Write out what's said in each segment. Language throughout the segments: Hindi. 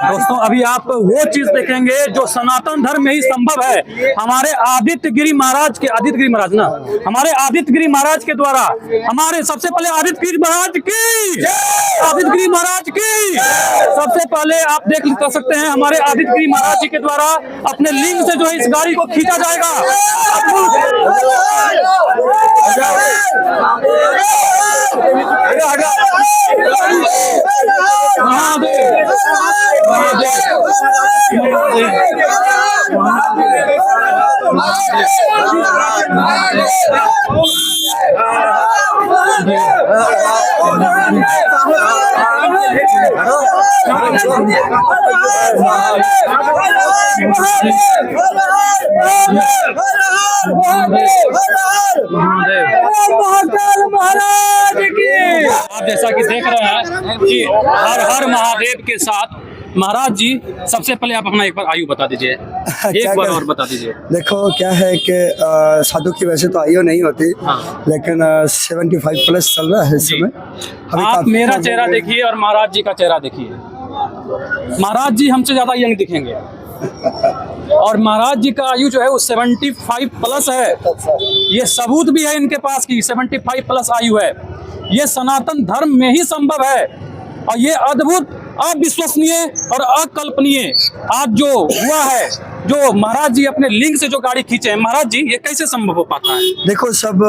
दोस्तों अभी आप वो चीज देखेंगे जो सनातन धर्म में ही संभव है। हमारे आदित्य गिरी महाराज के हमारे आदित्य गिरी महाराज के द्वारा, हमारे सबसे पहले आदित्य गिरी महाराज की सबसे पहले आप देख सकते हैं हमारे आदित्य गिरी महाराज जी के द्वारा अपने लिंग से जो है इस गाड़ी को खींचा जाएगा। महाराज की आप जैसा कि देख रहे हैं कि हर हर महादेव के साथ महाराज जी, सबसे पहले आप अपना एक बार आयु बता दीजिए, एक बार और बता दीजिए। देखो क्या है कि साधु की वैसे तो आयु नहीं होती, लेकिन 75 प्लस चल रहा है इस समय। आप मेरा चेहरा देखिए और महाराज जी का चेहरा देखिए। महाराज जी हमसे ज्यादा यंग दिखेंगे और महाराज जी का आयु जो है वो 75 प्लस है। ये सबूत भी है इनके पास कि 75 प्लस आयु है। ये सनातन धर्म में ही संभव है और ये अद्भुत, अविश्वसनीय और अकल्पनीय आज जो हुआ है, जो महाराज जी अपने लिंग से जो गाड़ी खींचे हैं। महाराज जी, ये कैसे संभव हो पाता है? देखो, सब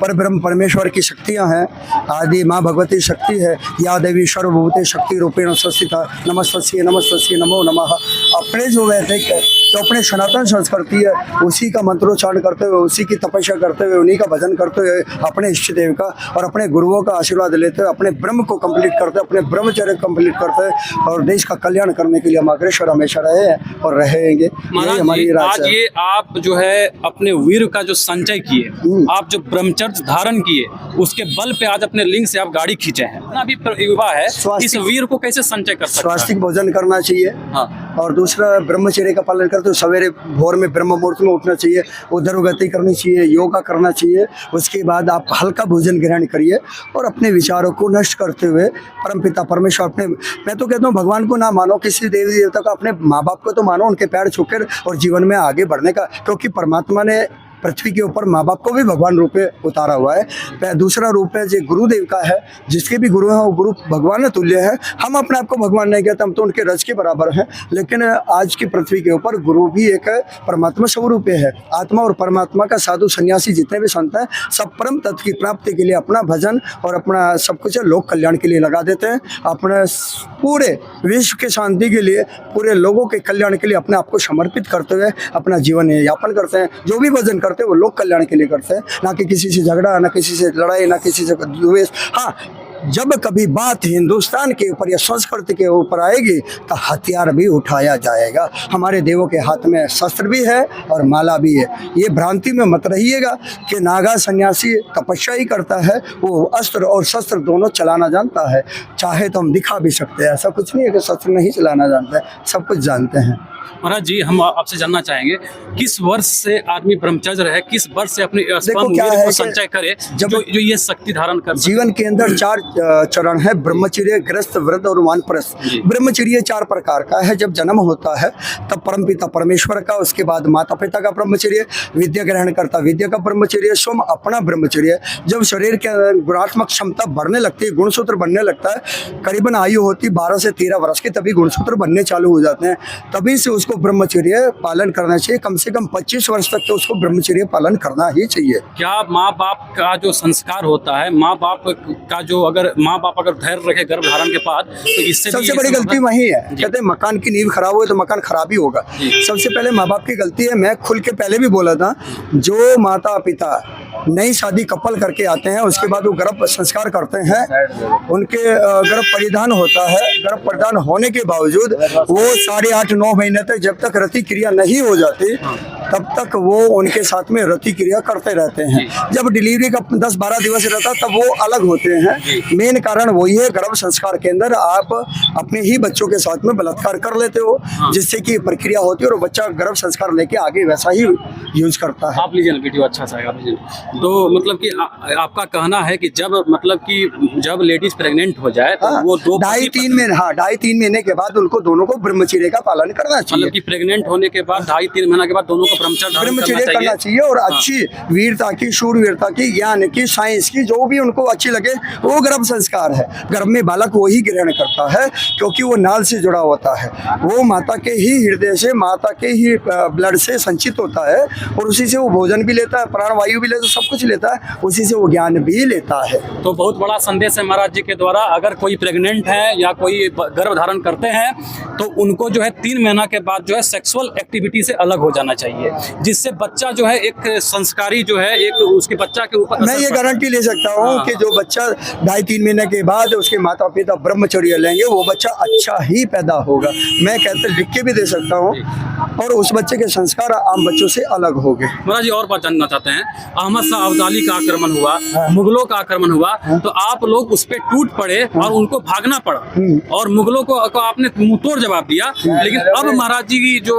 परब्रह्म परमेश्वर की शक्तियां हैं। आदि माँ भगवती शक्ति है। या देवी सर्वभूते शक्ति रूपेण संस्थिता नमस्तस्यै नमस्तस्यै नमो नमः। अपने जो वैदिक तो अपने सनातन संस्कृति है, उसी का मंत्रोच्चारण करते हुए, उसी की तपस्या करते हुए, उन्हीं का भजन करते हुए, अपने इष्ट देव का और अपने गुरुओं का आशीर्वाद लेते हुए अपने ब्रह्म को कंप्लीट करते, अपने ब्रह्मचर्य कंप्लीट करते और देश का कल्याण करने के लिए हम अग्रसर हमेशा रहे हैं और रहेंगे। हमारी आज ये आप जो है अपने वीर का जो संचय किए, आप जो ब्रह्मचर्य धारण किए, उसके बल पे आज अपने लिंग से आप गाड़ी खींचे हैं। अभी युवा है, इस वीर को कैसे संचय कर सकते हैं? स्वास्थ्य भोजन करना चाहिए। और दूसरा ब्रह्मचर्य का पालन करते हुए सवेरे भोर में ब्रह्म मुहूर्त में उठना चाहिए, उधर गति करनी चाहिए, योगा करना चाहिए। उसके बाद आप हल्का भोजन ग्रहण करिए और अपने विचारों को नष्ट करते हुए परमपिता परमेश्वर, अपने, मैं तो कहता हूँ भगवान को ना मानो, किसी देवी देवता का, अपने माँ बाप को तो मानो, उनके पैर छूकर और जीवन में आगे बढ़ने का, क्योंकि परमात्मा ने पृथ्वी के ऊपर माँ बाप को भी भगवान रूप में उतारा हुआ है। दूसरा रूप है जो गुरुदेव का है, जिसके भी गुरु हैं वो गुरु भगवान तुल्य है। हम अपने आप को भगवान नहीं कहते, हम तो उनके रज के बराबर हैं। लेकिन आज की पृथ्वी के ऊपर गुरु भी एक परमात्मा स्वरूप है। आत्मा और परमात्मा का साधु सन्यासी जितने भी संत हैं, सब परम तत्व की प्राप्ति के लिए अपना भजन और अपना सब कुछ लोक कल्याण के लिए लगा देते हैं। अपने पूरे विश्व के शांति के लिए, पूरे लोगों के कल्याण के लिए अपने आप को समर्पित करते हुए अपना जीवन यापन करते हैं। जो भी भजन करते हैं वो लोक कल्याण के लिए करते हैं, ना कि किसी से झगड़ा, ना किसी से लड़ाई, ना किसी से द्वेष। हाँ, जब कभी बात हिंदुस्तान के ऊपर या संस्कृति के ऊपर आएगी तो हथियार भी उठाया जाएगा। हमारे देवों के हाथ में शस्त्र भी है और माला भी है। ये भ्रांति में मत रहिएगा कि नागा सन्यासी तपस्या ही करता है, वो अस्त्र और शस्त्र दोनों चलाना जानता है। चाहे तो हम दिखा भी सकते हैं, ऐसा कुछ नहीं है कि शस्त्र नहीं चलाना जानता है, सब कुछ जानते हैं। महाराज जी, हम आपसे जानना चाहेंगे किस वर्ष से आदमी ब्रह्मचर्य रहे, किस वर्ष से अपने को संचय करे जो ये शक्ति धारण कर? जीवन के अंदर 4 चरण है, ब्रह्मचर्य, गृहस्थ, व्रत और वानप्रस्थ। ब्रह्मचर्य 4 प्रकार का है। जब जन्म होता है तब परमपिता परमेश्वर का, उसके बाद माता पिता का ब्रह्मचर्य, विद्या ग्रहण करता विद्या का ब्रह्मचर्य, स्वयं अपना ब्रह्मचर्य। जब शरीर के गुणात्मक क्षमता बढ़ने लगती है, गुणसूत्र बनने लगता है, करीबन आयु होती 12 से 13 वर्ष की, तभी गुणसूत्र बनने चालू हो जाते हैं। तभी से उसको ब्रह्मचर्य पालन करना चाहिए। कम से कम 25 वर्ष तक तो उसको ब्रह्मचर्य पालन करना ही चाहिए। क्या माँ बाप का जो संस्कार होता है, माँ बाप का जो, अगर माँ बाप अगर धैर्य रखे गर्भ धारण के बाद, तो इससे सबसे बड़ी गलती वही है। कहते हैं मकान की नींव खराब हो तो मकान खराब ही होगा। सबसे पहले माँ बाप की गलती है। मैं खुल के पहले भी बोला था, जो माता पिता नई शादी कपल करके आते हैं, उसके बाद वो गर्भ संस्कार करते हैं, उनके गर्भ परिधान होता है। गर्भ परिधान होने के बावजूद वो 8.5-9 महीने तक जब तक रति क्रिया नहीं हो जाती तब तक वो उनके साथ में रति क्रिया करते रहते हैं। जब डिलीवरी का 10-12 दिवस रहता है तब वो अलग होते हैं। मेन कारण वही है, गर्भ संस्कार के अंदर आप अपने ही बच्चों के साथ में बलात्कार कर लेते हो, जिससे कि प्रक्रिया होती है और बच्चा गर्भ संस्कार लेके आगे वैसा ही यूज करता है। आप लीजिए ना वीडियो, अच्छा सा है, आप लीजिए। तो मतलब कि आपका कहना है कि जब लेडीज प्रेग्नेंट हो जाए तो वो 2.5-3 महीने, हाँ 2.5-3 महीने के बाद उनको दोनों को ब्रह्मचर्य का पालन करना चाहिए। मतलब कि प्रेग्नेंट होने के बाद 2.5-3 महीने के बाद दोनों को ब्रह्मचर्य करना चाहिए और अच्छी वीरता की, शूरवीरता की, ज्ञान की, साइंस की, जो भी उनको अच्छी लगे वो गर्भ संस्कार है। गर्भ में बालक वो ही ग्रहण करता है क्योंकि वो नाल से जुड़ा होता है, वो माता के ही हृदय से, माता के ही ब्लड से संचित होता है और उसी से वो भोजन भी लेता है, प्राण वायु भी लेता है, सब कुछ लेता है, उसी से वो ज्ञान भी लेता है। तो बहुत बड़ा संदेश है महाराज जी के द्वारा। अगर कोई प्रेग्नेंट है या कोई गर्भ धारण करते हैं तो उनको जो है 3 महीना के बाद जो है सेक्सुअल एक्टिविटी से अलग हो जाना चाहिए, जिससे बच्चा जो है एक संस्कारी जो है एक उसके बच्चा के ऊपर। मैं ये गारंटी ले सकता हूँ कि जो बच्चा 2.5-3 महीने के बाद उसके माता पिता ब्रह्मचर्य लेंगे वो बच्चा अच्छा ही पैदा होगा। मैं कहते लिख के भी दे सकता हूँ और उस बच्चे के संस्कार आम बच्चों से अलग होंगे। महाराज जी और बात जानना चाहते हैं, अहमद शाह अब्दाली का आक्रमण हुआ, मुगलों का आक्रमण हुआ, तो आप लोग उस पर टूट पड़े और उनको भागना पड़ा और मुगलों को आपने मुंहतोड़ जवाब दिया। लेकिन अब महाराज जी की जो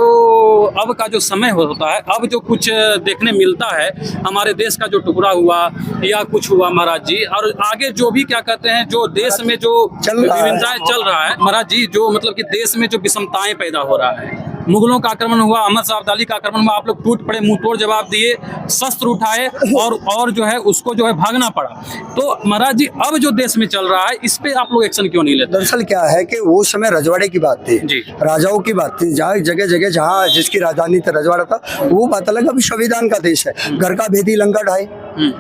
अब का जो समय होता है, अब जो कुछ देखने मिलता है, हमारे देश का जो टुकड़ा हुआ या कुछ हुआ महाराज जी, और आगे जो भी क्या कहते हैं जो देश में जो विभिन्नताएं चल रहा है महाराज जी, जो मतलब कि देश में जो विषमताएं पैदा हो रहा है, मुगलों का आक्रमण हुआ, अहमद शाह अब्दाली का आक्रमण हुआ, आप लोग टूट पड़े, मुंह तोड़ जवाब दिए, शस्त्र उठाए और जो है उसको जो है भागना पड़ा। तो महाराज जी अब जो देश में चल रहा है इस पे आप लोग एक्शन क्यों नहीं लेते? दरअसल क्या है कि वो समय रजवाड़े की बात थी, राजाओं की बात थी, जहाँ जगह जगह जहाँ जिसकी राजधानी था रजवाड़ा था, वो बात अलग। अभी संविधान का देश है, घर का भेदी लंका ढाई।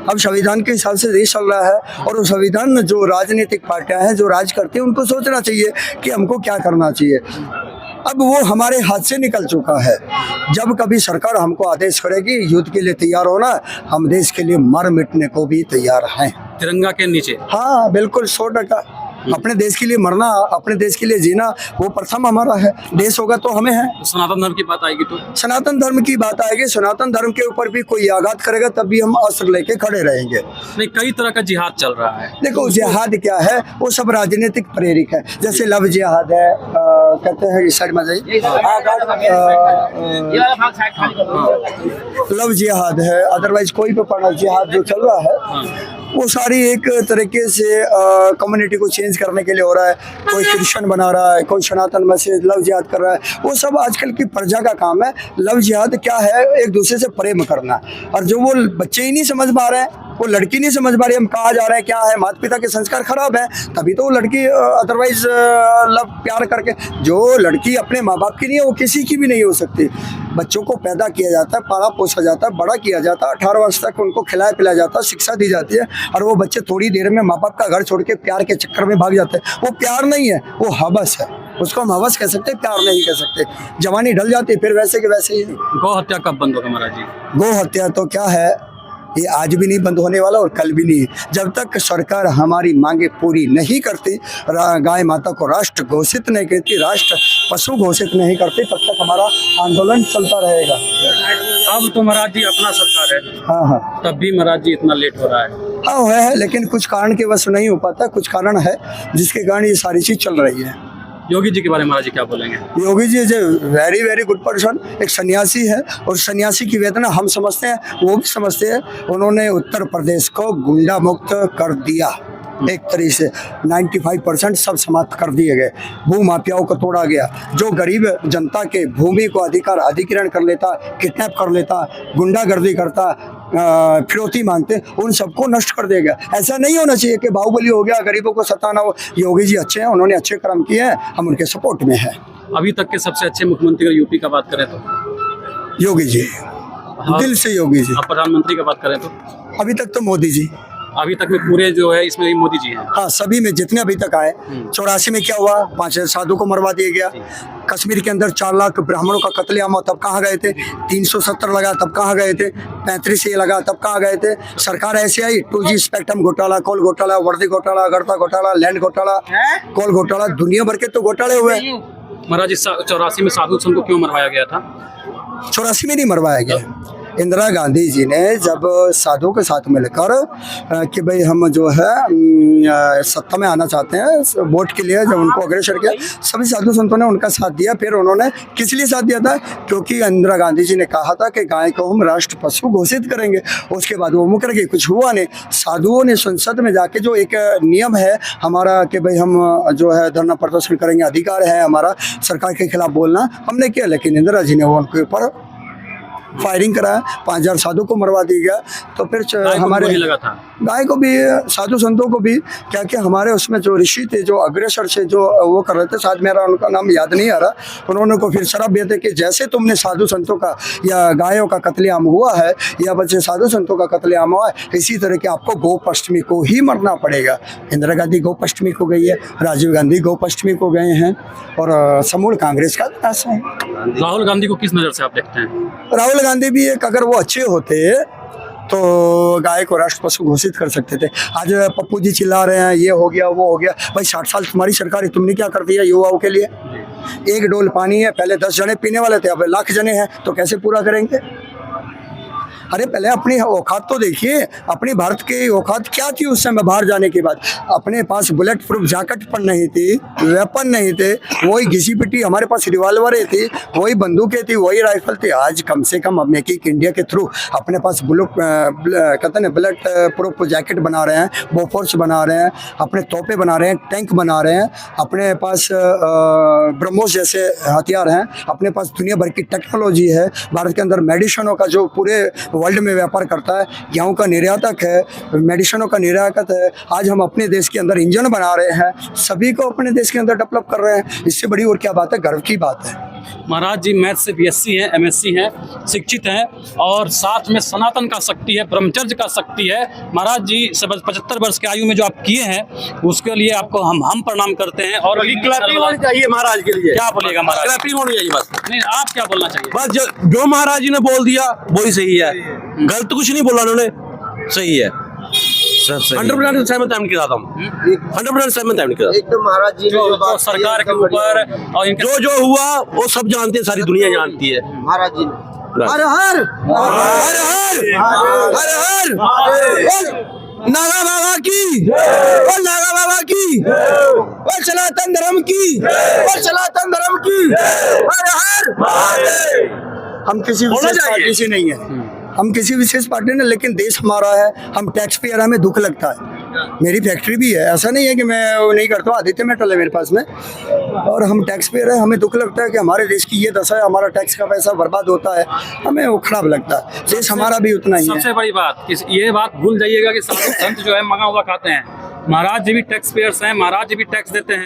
अब संविधान के हिसाब से देश चल रहा है और वो संविधान जो राजनीतिक पार्टियां हैं जो राज करती हैं उनको सोचना चाहिए कि हमको क्या करना चाहिए। अब वो हमारे हाथ से निकल चुका है। जब कभी सरकार हमको आदेश करेगी युद्ध के लिए तैयार होना, हम देश के लिए मर मिटने को भी तैयार हैं। तिरंगा के नीचे, हाँ बिल्कुल 100%। अपने देश के लिए मरना, अपने देश के लिए जीना, वो प्रथम हमारा है। देश होगा तो हमें है। तो सनातन धर्म की बात आएगी तो सनातन धर्म की बात आएगी, सनातन धर्म के ऊपर भी कोई आघात करेगा तब भी हम अस्त्र लेके खड़े रहेंगे। नहीं, कई तरह का जिहाद चल रहा है। देखो जिहाद क्या है, वो सब राजनीतिक प्रेरित है। जैसे लव जिहाद है, कहते हैं इस साइड में जाइए, लव जिहाद है, अदरवाइज कोई भी पढ़ना जिहाद जो चल रहा है वो सारी एक तरीके से कम्युनिटी को चेंज करने के लिए हो रहा है। कोई क्रिश्चियन बना रहा है, कोई सनातन में से लव जिहाद कर रहा है, वो सब आजकल की प्रजा का काम है। लव जिहाद क्या है, एक दूसरे से प्रेम करना। और जो वो बच्चे ही नहीं समझ पा रहे हैं, वो लड़की नहीं समझ पा रही हम कहाँ जा रहे हैं, क्या है, माता पिता के संस्कार खराब है, तभी तो वो लड़की अदरवाइज लव प्यार करके, जो लड़की अपने माँ बाप की नहीं है वो किसी की भी नहीं हो सकती। बच्चों को पैदा किया जाता है, पाला पोसा जाता है, बड़ा किया जाता है, 18 वर्ष तक उनको खिलाया पिलाया जाता है, शिक्षा दी जाती है, और वो बच्चे थोड़ी देर में माँ बाप का घर छोड़ के प्यार के चक्कर में भाग जाते हैं। वो प्यार नहीं है, वो हवस है। उसको हम हवस कह सकते, प्यार नहीं कह सकते। जवानी ढल जाती है फिर वैसे के वैसे ही। गौ हत्या कब बंद होगा महाराज जी? गौ हत्या तो क्या है, ये आज भी नहीं बंद होने वाला और कल भी नहीं। जब तक सरकार हमारी मांगे पूरी नहीं करती, गाय माता को राष्ट्र घोषित नहीं करती, राष्ट्र पशु घोषित नहीं करती, तब तक हमारा आंदोलन चलता रहेगा। अब तो महाराज जी अपना सरकार है, हाँ, तब भी महाराज जी इतना लेट हो रहा है। हाँ है, लेकिन कुछ कारण के वश नहीं हो पाता, कुछ कारण है जिसके कारण ये सारी चीज चल रही है। योगी जी के बारे में महाराज जी क्या बोलेंगे? Yogi ji is very very good person, एक सन्यासी है और सन्यासी की वेदना हम समझते हैं, वो भी समझते हैं। उन्होंने उत्तर प्रदेश को गुंडा मुक्त कर दिया, एक तरीके से 95% सब समाप्त कर दिए गए, भू माफियाओं को तोड़ा गया। जो गरीब जनता के भूमि को अधिग्रहण कर लेता, किडनैप कर लेता, गुंडागर्दी करता, फिरौती मांगते, उन सबको नष्ट कर देगा। ऐसा नहीं होना चाहिए कि बाहुबली हो गया, गरीबों को सताना हो। योगी जी अच्छे हैं, उन्होंने अच्छे कर्म किए हैं, हम उनके सपोर्ट में हैं। अभी तक के सबसे अच्छे मुख्यमंत्री अगर यूपी का बात करें तो योगी जी, दिल से योगी जी। अब प्रधानमंत्री का बात करें तो अभी तक तो मोदी जी, अभी तक में पूरे जो है इसमें भी मोदी जी हैं। हाँ, सभी में जितने अभी तक आए। 84 में क्या हुआ, 5,000 साधु को मरवा दिया गया। कश्मीर के अंदर 4 लाख ब्राह्मणों का कत्लेआम, तब कहाँ गए थे? 370 लगा तब कहाँ गए थे? 35 ये लगा तब कहाँ गए थे? सरकार ऐसे आई, 2G स्पेक्ट्रम घोटाला, कोल घोटाला, वर्दी घोटाला, अगरता घोटाला, लैंड घोटाला, कोल घोटाला, दुनिया भर के तो घोटाले हुए। महाराज जी 84 में साधु संघ को क्यों मरवाया गया था? 84 में नहीं मरवाया गया। इंदिरा गांधी जी ने जब साधुओं के साथ मिलकर कि भाई हम जो है सत्ता में आना चाहते हैं वोट के लिए, जब उनको अग्रसर किया सभी साधु संतों ने उनका साथ दिया। फिर उन्होंने किस लिए साथ दिया था? क्योंकि इंदिरा गांधी जी ने कहा था कि गाय को हम राष्ट्र पशु घोषित करेंगे। उसके बाद वो मुकर गए, कुछ हुआ नहीं। साधुओं ने संसद में जाके जो एक नियम है हमारा कि भाई हम जो है धरना प्रदर्शन करेंगे, अधिकार है हमारा सरकार के खिलाफ बोलना, हमने किया। लेकिन इंदिरा जी ने वो उनके ऊपर फायरिंग कराया, 5000 साधु को मरवा दिया गया। तो फिर हमारे लगा था गाय को भी, साधु संतों को भी, क्या क्या हमारे उसमें जो ऋषि थे जो अग्रसर से जो वो कर रहे थे, शायद मेरा उनका नाम याद नहीं आ रहा, उन्होंने को फिर शराब दिए थे कि जैसे तुमने साधु संतों का या गायों का कत्लेआम हुआ है या बच्चे साधु संतों का कत्लेआम हुआ है, इसी तरह के आपको गोपाष्टमी को ही मरना पड़ेगा। इंदिरा गांधी गोपाष्टमी को गई है, राजीव गांधी गोपाष्टमी को गए हैं और समूल कांग्रेस का विनाश है। राहुल गांधी को किस नज़र से आप देखते हैं? राहुल गांधी भी एक, अगर वो अच्छे होते तो गाय को राष्ट्र पशु घोषित कर सकते थे। आज पप्पू जी चिल्ला रहे हैं ये हो गया वो हो गया। भाई 60 साल तुम्हारी सरकार है, तुमने क्या कर दिया युवाओं के लिए? एक डोल पानी है, पहले 10 जने पीने वाले थे, अब लाख जने हैं, तो कैसे पूरा करेंगे? अरे पहले अपनी औकात तो देखिए, अपनी भारत की औकात क्या थी उस समय बाहर जाने के बाद? अपने पास बुलेट प्रूफ जैकेट पर नहीं थी, वेपन नहीं थे, वही घिसी पिटी, हमारे पास रिवॉल्वरें थी, वही बंदूकें थी, वही राइफल थी। आज कम से कम मेक इन इंडिया के थ्रू अपने पास कहते हैं बुलेट प्रूफ जैकेट बना रहे हैं, बोफोर्स बना रहे हैं, अपने तोपे बना रहे हैं, टैंक बना रहे हैं, अपने पास ब्रह्मोस जैसे हथियार हैं, अपने पास दुनिया भर की टेक्नोलॉजी है। भारत के अंदर मेडिसिनों का जो पूरे वर्ल्ड में व्यापार करता है, गेहूं का निर्यातक है, मेडिसिनों का निर्यातक है। आज हम अपने देश के अंदर इंजन बना रहे हैं, सभी को अपने देश के अंदर डेवलप कर रहे हैं। इससे बड़ी और क्या बात है? गर्व की बात है। महाराज जी मैथ से BSc हैं, MSc हैं, शिक्षित हैं और साथ में सनातन का शक्ति है, ब्रह्मचर्य का शक्ति है। महाराज जी 75 वर्ष की आयु में जो आप किए हैं उसके लिए आपको हम प्रणाम करते हैं। और क्लैपिंग होनी चाहिए महाराज के लिए। क्या बोलेगा महाराज? क्लैपिंग होनी चाहिए बस। नहीं, आप क्या बोलना चाहिए? बस जो महाराज जी ने बोल दिया वही सही है, गलत कुछ नहीं बोला उन्होंने, सही है। 100% सहमत है उनके साथ, हम 100% सहमत है उनके साथ। एकदम महाराज जी ने जो बात सरकार के ऊपर और इनके जो हुआ वो सब जानते हैं, सारी दुनिया जानती है। महाराज जी ने हर हर हर हर हर हर नागा बाबा की और नागा बाबा की और सनातन धर्म की और सनातन धर्म की हर हर। हम किसी विशेष पार्टी से नहीं है, हम किसी विशेष पार्टी ने, लेकिन देश हमारा है, हम टैक्स पेयर, हमें दुख लगता है। मेरी फैक्ट्री भी है, ऐसा नहीं है कि मैं वो नहीं करता हूँ, आदित्य मेटल है मेरे पास में, और हम टैक्स पेयर है। हमें दुख लगता है कि हमारे देश की ये दशा है, हमारा टैक्स का पैसा बर्बाद होता है, हमें वो खराब लगता है। देश हमारा भी उतना ही है। सबसे बड़ी बात ये बात भूल जाइएगा कि साधु संत जो है मंगा हुआ खाते हैं। महाराज जी भी टैक्स पेयर्स हैं, महाराज जी भी टैक्स देते हैं।